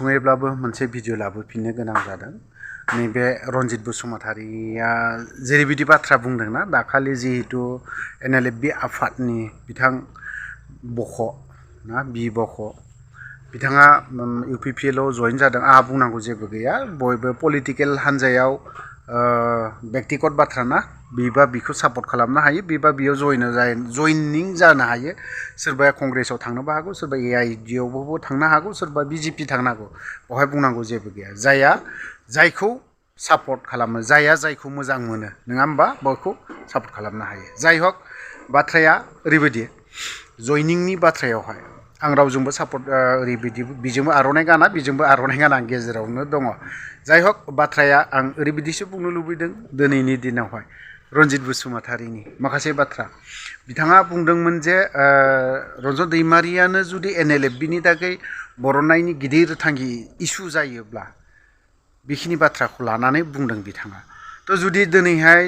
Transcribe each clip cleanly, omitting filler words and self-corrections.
गुसुङैब्लाबो मोनसे भिडिअ लाबोफिननो गोनां जादों नैबे रनजित बसुमतारिया जेरैबायदि बाथ्रा बुंदोंना दाखालि जिहेतु NLFB आफादनि बिथां बख ना बि बख बिथाङा UPPL आव जइन जादों आंहा बुंनांगौ जेबो गैया बयबो पलिटिकेल हान्जायाव व्यक्तिगत बाथ्रा ना बिबा बिखौ सापर्ट खालामनो हायो बिबा बियाव जइनिं जानो हायो सोरबाया कंग्रेसआव थांनोबो हागौ सोरबा AID आवबो थांनो हागौ सोरबा BJP थांनो हागौ बहाय बुंनांगौ जेबो गैया जायहा जायखौ सापर्ट खालामो जायखौ मोजां मोनो नङा होमबा बयखौ सापर्ट खालामनो हायो जाय हक बाथ्राया ओरैबायदि जइनिंनि बाथ्रायावहाय आं रावजोंबो सापर्ट ओरैबायदि बिजोंबो आर'नाइ गाना बिजोंबो आर'नाइ गाना आं गेजेरावनो दङ जाय हक बाथ्राया आं ओरैबायदिसो बुंनो लुबैदों दिनैनि दिनावहाय रनजित बसुमतारिनि माखासे बाथ्रा बिथाङा बुंदोंमोन जे रन्जन दैमारियानो जुदि NLFB नि थाखाय बर'नायनि गिदिर थांखि इसु जायोब्ला बेखिनि बाथ्राखौ लानानै बुंदों बिथाङा थ' जुदि दिनैहाय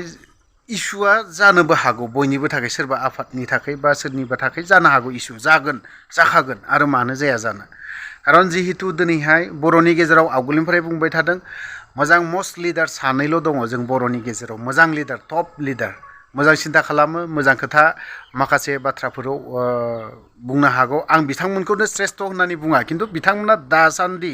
इसुआ जानोबो हागौ बयनिबो थाखाय सोरबा आफादनि थाखाय बा सोरनिबा थाखाय जानो हागौ इसु जाखागोन आरो मानो जाया जानो खारन जिहेतु दिनैहाय बर'नि गेजेराव आवगोलनिफ्राय बुंबाय थादों मोजां मस्ट लिडार सानैल' दङ जों बर'नि गेजेराव मोजां लिडार टप लिडार मोजां सिन्था खालामो मोजां खोथा माखासे बाथ्राफोराव बुंनो हागौ आं बिथांमोनखौनो श्रेष्ठ होननानै बुङा खिन्थु बिथांमोना दासान्दि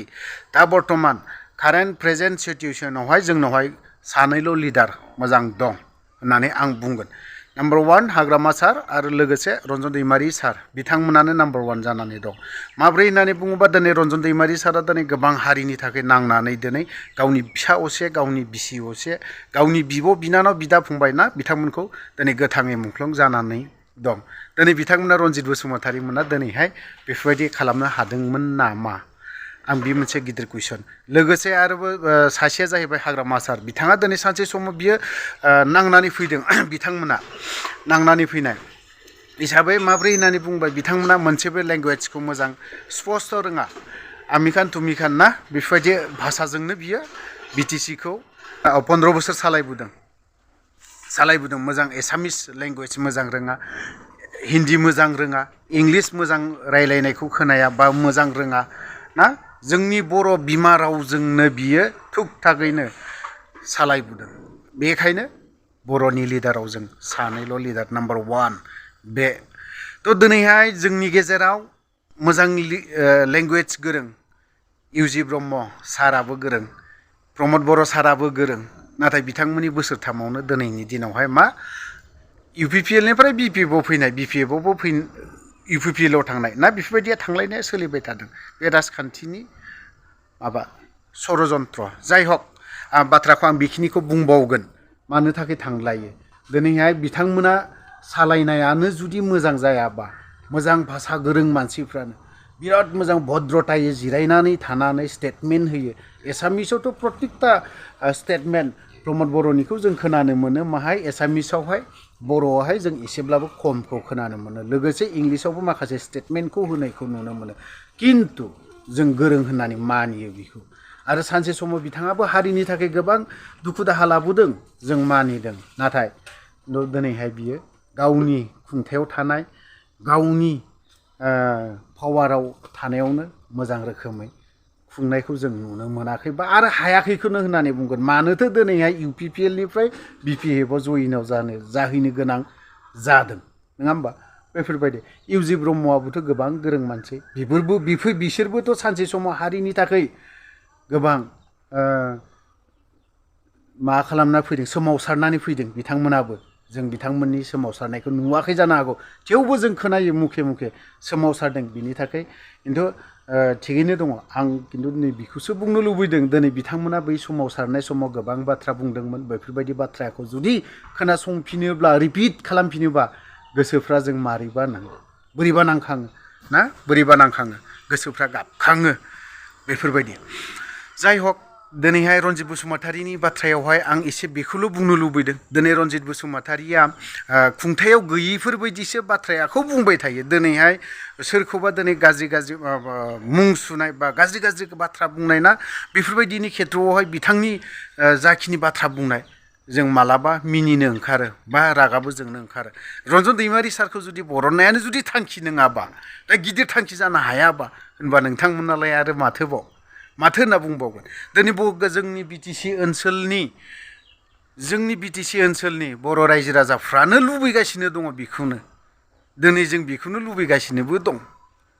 दा बर्तमान कारेन्ट प्रेजेन्ट सिचुवेसनावहाय जोंनावहाय सानैल' लिडार मोजां दं होननानै आं बुंगोन नाम्बार 1 हाग्रामा सार आरो लोगोसे रन्जन दैमारि सार बिथांमोनानो नाम्बार 1 जानानै दं माब्रै होननानै बुङोबा दिनै रन्जन दैमारि सारा दिनै गोबां हारिनि थाखाय नांनानै दिनै गावनि फिसा असे गावनि बिसि असे गावनि बिब' बिनानाव बिदा फंबाय ना बिथांमोनखौ दिनै गोथाङै मुंख्लं जानानै दं दिनै बिथांमोना रनजित बसुमतारि मोना दिनैहाय बेफोरबायदि खालामनो हादोंमोन नामा आं बे मोनसे गिदिर कुइसन लोगोसे आरोबो सासेया जाहैबाय हाग्रामा सार बिथाङा दिनै सानसे समाव बियो नांनानै फैदों बिथांमोना नांनानै फैनाय हिसाबै माब्रै होननानै बुंबाय बिथांमोना मोनसेबो लेंगुवेजखौ मोजां स्पस्ट रोङा आमिखान तुमिखान ना बेफोरबायदि भाषाजोंनो बियो BTC खौ 15 बोसोर सालायबोदों मोजां एसामिस लेंगुवेज मोजां रोङा हिन्दी मोजां रोङा इंलिश मोजां रायलायनायखौ खोनाया बा मोजां रोङा ना जोंनि बर' बिमा रावजोंनो बियो थुक थागैनो सालायबोदों बेखायनो बर'नि लिडाराव जों सानैल' लिडार नाम्बार 1 बे थ' दिनैहाय जोंनि गेजेराव मोजां लेंगुवेज गोरों UG ब्रह्म साराबो गोरों प्रमद बर' साराबो गोरों नाथाय बिथांमोननि बोसोरथामावनो दिनैनि दिनावहाय मा UPPL निफ्राय BPF आव फैनाय BPF आवबो UPPL आव थांनाय ना बेफोरबायदिया थांलायनाया सोलिबाय थादों बे राजखान्थिनि माबा षड़यन्त्र जाय हक बाथ्राखौ आं बेखिनिखौ बुंबावगोन मानो थाखाय थांलायो दिनैहाय बिथांमोना सालायनायानो जुदि मोजां जायाबा मोजां भाषा गोरों मानसिफ्रानो बिराद मोजां भद्रतायै जिरायनानै थानानै स्टेटमेन्ट होयो एसामिसावथ' प्रत्येकता स्टेटमेन्ट प्रमद बर'निखौ जों खोनानो मोनो माहाय एसामिसावहाय बर'आवहाय जों एसेब्लाबो खमखौ खोनानो मोनो लोगोसे इंलिसावबो माखासे स्टेटमेन्टखौ होनायखौ नुनो मोनो किन्तु जों गोरों होननानै मानियो बिखौ आरो सानसे समाव बिथाङाबो हारिनि थाखाय गोबां दुखु दाहा लाबोदों जों मानिदों नाथाय दिनैहाय बियो गावनि खुंथायाव थानाय गावनि पावाराव थानायावनो मोजां रोखोमै खुंनायखौ जों नुनो मोनाखै बा आरो हायाखैखौनो होननानै बुंगोन मानोथो दिनैहाय UPPL निफ्राय BPF आव जाहैनो गोनां जादों नङा होमबा बेफोरबायदि UG ब्रह्मआबोथ' गोबां गोरों मानसि बिसोरबोथ' सानसे समाव हारिनि थाखाय गोबां मा खालामना फैदों सोमावसारनानै फैदों बिथांमोनाबो जों बिथांमोननि सोमावसारनायखौ नुवाखै जानो हागौ थेवबो जों खोनायो मुखे सोमावसारदों बिनि थाखाय खिन्थु थिगैनो दङ आं खिन्थु नै बेखौसो बुंनो लुबैदों दिनै बिथांमोना बै सोमावसारनाय समाव गोबां बाथ्रा बुंदोंमोन बेफोरबायदि बाथ्राखौ जुदि खोनासंफिनोब्ला रिपिट खालामफिनोबा गोसोफ्रा जों बोरैबा नांखाङो गोसोफ्रा गाबखाङो बेफोरबायदि जाय हक दिनैहाय रनजित बसुमतारिनि बाथ्रायावहाय आं एसे बेखौल' बुंनो लुबैदों दिनै रनजित बसुमतारिया खुंथायाव गैयैफोरबायदिसो बाथ्राखौ बुंबाय थायो दिनैहाय सोरखौबा दिनै गाज्रि मुं सुनाय बा गाज्रि बाथ्रा बुंनाय ना बेफोरबायदिनि खेथ्रआवहाय बिथांनि जाखिनि बाथ्रा बुंनाय जों मालाबा मिनिनो ओंखारो बा रागाबो जोंनो ओंखारो रन्जन दैमारि सारखौ जुदि बरननायानो जुदि थांखि नङाबा दा गिदिर थांखि जानो हायाबा होनबा नोंथांमोनालाय आरो माथोबाव माथो होनना बुंबावगोन दिनै जोंनि बिटिसि ओनसोलनि बर' रायजो राजाफ्रानो लुबैगासिनो दङ बेखौनो दिनै जों बेखौनो लुबैगासिनोबो दं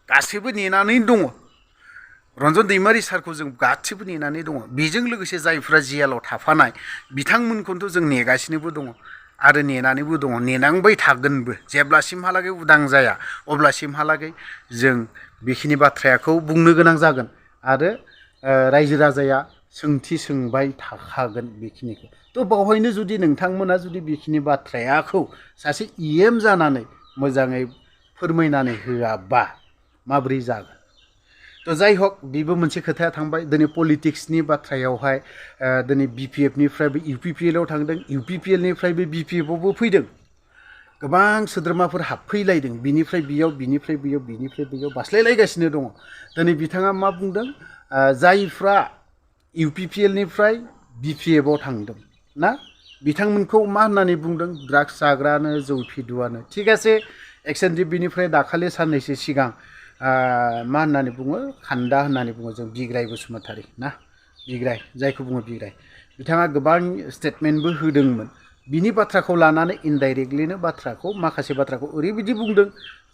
गासैबो नेनानै दङ रन्जन दैमारि सारखौ जों गासिबो नेनानै दङ बेजों लोगोसे जायफ्रा जियालाव थाफानाय बिथांमोनखौथ' जों नेगासिनोबो दङ आरो नेनानैबो दङ नेनांबाय थागोनबो जेब्लासिमहालागै उदां जाया अब्लासिमहालागै जों बेखिनि बाथ्राखौ बुंनो गोनां जागोन आरो रायजो राजाया सोंथि सोंबाय थाखागोन बेखिनिखौ थ' बावहायनो जुदि नोंथांमोना जुदि बेखिनि बाथ्राखौ सासे इएम जानानै मोजाङै फोरमायनानै होआबा माब्रै जागोन थ' जाय हक बेबो मोनसे खोथाया थांबाय दिनै पलिटिक्सनि बाथ्रायावहाय दिनै बिपिएफनिफ्रायबो इउपिपिएलआव थांदों इउपिपिएलनिफ्रायबो बिपिएफआवबो फैदों गोबां सोद्रोमाफोर हाबफैलायदों बिनिफ्राय बेयाव बिनिफ्राय बैयाव बिनिफ्राय बैयाव बास्लायलायगासिनो दङ दिनै बिथाङा मा बुंदों जायफ्रा इउपिपिएलनिफ्राय बिपिएफआव थांदों ना बिथांमोनखौ मा होननानै बुंदों ड्राग्स जाग्रानो जौ फिदुआनो थिग आसे एक्सन बिनिफ्राय दाखालि साननैसो सिगां मा होननानै बुङो खान्दा होननानै बुङो जों बिग्राय बसुमतारी ना बिग्राय जायखौ बुङो बिग्राय बिथाङा गोबां स्टेटमेन्टबो होदोंमोन बिनि बाथ्राखौ लानानै इनडाइरेक्टलिनो बाथ्राखौ माखासे बाथ्राखौ ओरैबायदि बुंदों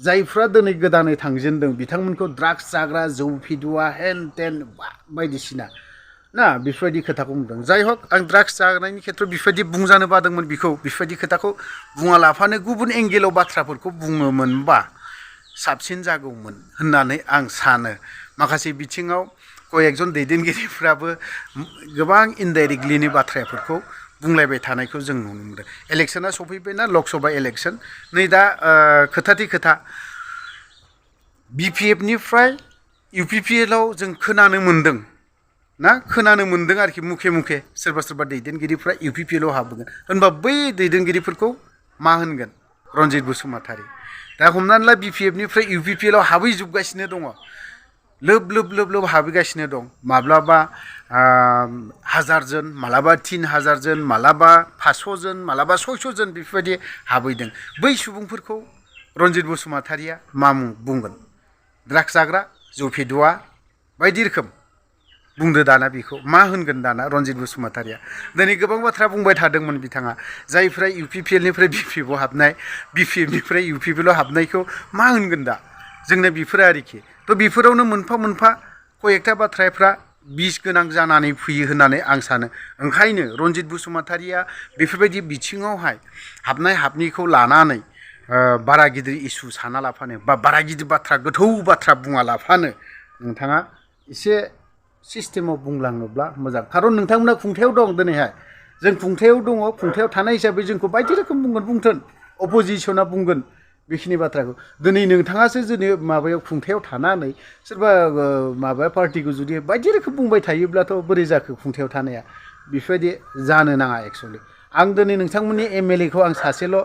जायफ्रा दिनै गोदानै थांजेनदों बिथांमोनखौ ड्राग्स जाग्रा जौ फिदुआ हेन टेन बायदिसिना ना बेफोरबायदि खोथाखौ बुंदों जाय हक आं ड्राग्स जानायनि खेथ्रआव बेफोरबायदि बुंजानो बादोंमोन बेखौ बेफोरबायदि खोथाखौ बुङालाफानो गुबुन एंगेलाव बाथ्राफोरखौ बुङोमोनबा साबसिन जागौमोन होननानै आं सानो माखासे बिथिङाव कयेकजन दैदेनगिरिफ्राबो गोबां इनडाइरेक्टलिनि बाथ्राफोरखौ बुंलायबाय थानायखौ जों नुनो मोनदों इलेक्सना सफैबायना लकसभा इलेक्सन नै दा खोथाथि खोथा बिपिएफनिफ्राय इउपिपिएलआव जों खोनानो मोन्दों ना खोनानो मोन्दों आरोखि मुखे मुखे सोरबा सोरबा दैदेनगिरिफ्रा इउपिपिएलआव हाबगोन होनबा बै दैदेनगिरिफोरखौ मा होनगोन रन्जित बसुमतारी दा हमनानै ला बिपिएफनिफ्राय इउपिपिएलआव हाबहैजोबगासिनो दङ लोब लोब लोब लोब हाबहैगासिनो दं माब्लाबा 1000 जन मालाबा 3000 जन मालाबा 500 जन मालाबा 600 जन बेफोरबायदि हाबहैदों बै सुबुंफोरखौ रन्जित बसुमतारीया मा बुंगोन ड्राग्स जाग्रा जौ फेदुआ बायदि रोखोम बुंदो दाना बेखौ मा होनगोन दाना रन्जित बसुमतारीया दिनै गोबां बाथ्रा बुंबाय थादोंमोन बिथाङा जायफ्रा इउपिपिएलनिफ्राय बिपिएफआव हाबनाय बिपिएफनिफ्राय इउपिपिएलआव हाबनायखौ मा होनगोन दा जोंनो बेफोरो आरोखि थ' बेफोरावनो मोनफा मोनफा कयेकथा बाथ्राफ्रा बिस गोनां जानानै फैयो होननानै आं सानो ओंखायनो रन्जित बसुमतारीया बेफोरबायदि बिथिङावहाय हाबनाय हाबनिखौ लानानै बारा गिदिर इसु साना लाफानो बा बारा गिदिर बाथ्रा गोथौ बाथ्रा बुङा लाफानो नोंथाङा एसे सिस्टेमाव बुंलाङोब्ला मोजां खारन नोंथांमोना खुंथायाव दं दिनैहाय जों खुंथायाव दङ खुंथायाव थानाय हिसाबै जोंखौ बायदि रोखोम बुंथों अपोजिसना बुंगोन बेखिनि बाथ्राखौ दिनै नोंथाङासो जुदि माबायाव खुंथायाव थानानै सोरबा माबा पार्टिखौ जुदि बायदि रोखोम बुंबाय थायोब्लाथ' बोरै जाखो खुंथायाव थानाया बेफोरबायदि जानो नाङा एक्सुवेलि आं दिनै नोंथांमोननि एमएलएखौ आं सासेल'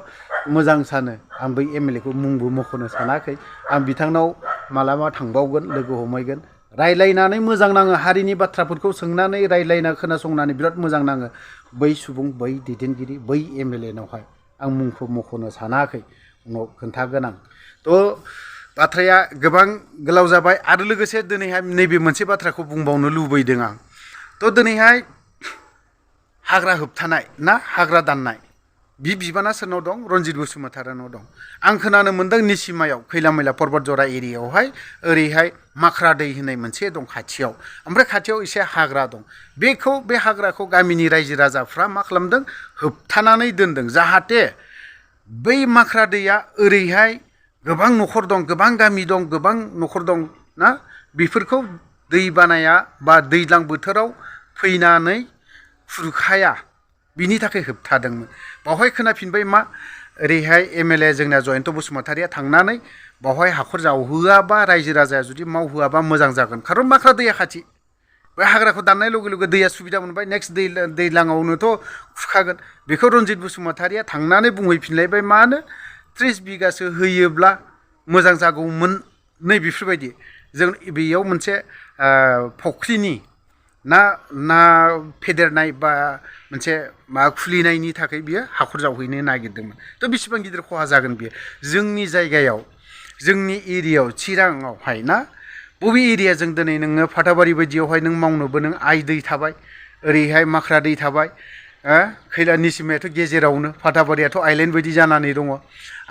मोजां सानो आं बै एमएलएखौ मुंबो मख'नो सानाखै आं बिथांनाव मालाबा थांबावगोन लोगो हमहैगोन रायलायनानै मोजां नाङो हारिनि बाथ्राफोरखौ सोंनानै रायलायना खोनासंनानै बिराद मोजां नाङो बै सुबुं बै दैदेनगिरि बै एमएलएनावहाय आं मुंखौ मख'नो सानाखै उनाव खोन्थागोन आं थ' बाथ्राया गोबां गोलाव जाबाय आरो लोगोसे दिनैहाय नैबे मोनसे बाथ्राखौ बुंबावनो लुबैदों आं थ' दिनैहाय हाग्रा होबथानाय ना हाग्रा दाननाय बि बिबाना सोरनाव दं रन्जित बसुमतारीनाव दं आं खोनानो मोन्दों निसिमायाव खैला मैला पर्बत जरा एरियायावहाय ओरैहाय माख्रा दै होननाय मोनसे दं खाथियाव ओमफ्राय खाथियाव एसे हाग्रा दं बे हाग्राखौ गामिनि रायजो राजाफ्रा मा खालामदों होबथानानै दोनदों जाहाथे बै माख्रा दैया ओरैहाय गोबां न'खर दं गोबां गामि दं गोबां न'खर दं ना बेफोरखौ दै बानाया बा दैज्लां बोथोराव फैनानै खुरखाया बिनि थाखाय होबथादोंमोन बावहाय खोनाफिनबाय मा ओरैहाय एमएलए जोंना जयन्त बसुमतारीया थांनानै बावहाय हाखर जावहोआबा रायजो राजाया जुदि मावहोआबा मोजां जागोन खारन माख्रा दैया खाथि बे हाग्राखौ दाननाय लोगो लोगो दैया सुबिदा मोनबाय नेक्स्ट दैज्लाङावनोथ' खुरखागोन बेखौ रन्जित बसुमतारीया थांनानै बुंहैफिनलायबाय मानो 30 बिगासो होयोब्ला मोजां जागौमोन नै बेफोरबायदि जों बेयाव मोनसे फख्रिनि ना फेदेरनाय बा मोनसे मा खुलिनायनि थाखाय बियो हाखर जावहैनो नागिरदोंमोन थ' बेसेबां गिदिर खहा जागोन बियो जोंनि जायगायाव जोंनि एरियायाव चिराङावहाय ना बबे एरियाजों दिनै नोङो फाथाबारि बायदियावहाय नों मावनोबो नों आइ दै थाबाय ओरैहाय माख्रा दै थाबाय खैला निसिमायाथ' गेजेरावनो फाथाबारियाथ' आइलेण्ड बायदि जानानै दङ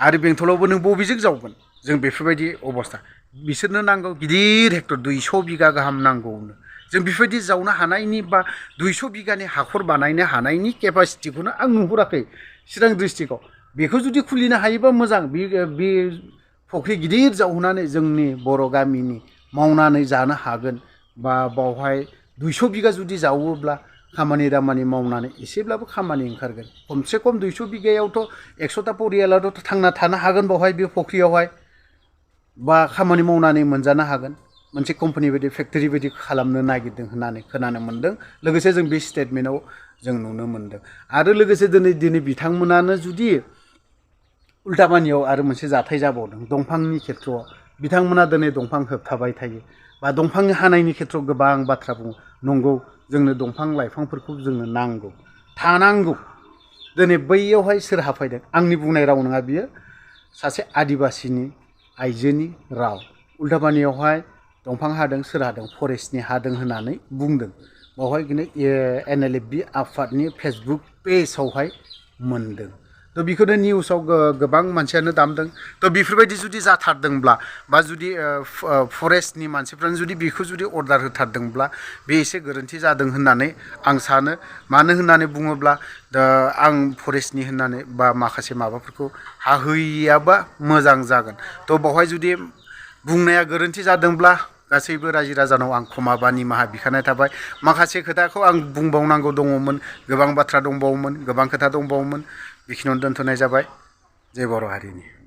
आरो बेंथलावबो नों बबेजों जावगोन जों बेफोरबायदि अबस्था बिसोरनो नांगौ गिदिर हेक्टर 200 बिगा गाहाम नांगौनो जों बेफोरबायदि जावनो हानायनि बा 200 बिगानि हाखर बानायनो हानायनि केपासिटिखौनो आं नुहुराखै चिरां डिस्ट्रिक्टआव बेखौ जुदि खुलिनो हायोबा मोजां बे फुख्रि गिदिर जावहोनानै जोंनि बर' गामिनि मावनानै जानो हागोन बा बावहाय 200 बिगा जुदि जावोब्ला खामानि दामानि मावनानै एसेब्लाबो खामानि ओंखारगोन खमसे खम 200 बिगायावथ' 100टा परियालाथ' थांना थानो हागोन बावहाय बे फुख्रियावहाय बा खामानि मावनानै मोनजानो हागोन मोनसे कम्पानि बायदि फेक्टरि बायदि खालामनो नागिरदों होननानै खोनानो मोन्दों लोगोसे जों बे स्टेटमेन्टआव जों नुनो मोन्दों आरो लोगोसे दिनै बिथांमोनानो जुदि उल्टाबानियाव आरो मोनसे जाथाय जाबावदों दंफांनि खेथ्रआव बिथांमोना दिनै दंफां होबथाबाय थायो बा दंफां हानायनि खेथ्रआव गोबां बाथ्रा बुङो नंगौ जोंनो दंफां लाइफांफोरखौ जोंनो नांगौ थानांगौ दिनै बैयावहाय सोर हाफायदों आंनि बुंनाय राव नङा बियो सासे आदिबासिनि आइजोनि राव उल्टाबानियावहाय दंफां हादों सोर हादों फरेस्टनि हादों होननानै बुंदों बावहाय NLFB आफादनि फेसबुक पेजावहाय मोनदों थ' बेखौनो निउसाव गोबां मानसियानो दामदों थ' बेफोरबायदि जुदि जाथारदोंब्ला बा जुदि फरेस्टनि मानसिफ्रानो जुदि बेखौ जुदि अर्डार होथारदोंब्ला बे एसे गोरोन्थि जादों होननानै आं सानो मानो होननानै बुङोब्ला आं फरेस्टनि होननानै बा माखासे माबाफोरखौ हाहैयाबा मोजां जागोन थ' बावहाय जुदि बुंनाया गोरोन्थि जादोंब्ला गासैबो रायजो राजानाव आं क्षमा बा निमाहा बिखानाय थाबाय माखासे खोथाखौ आं बुंबावनांगौ दङमोन गोबां बाथ्रा दंबावोमोन गोबां खोथा दंबावोमोन बेखिनियावनो दोनथ'नाय जाबाय जय बर' हारिनि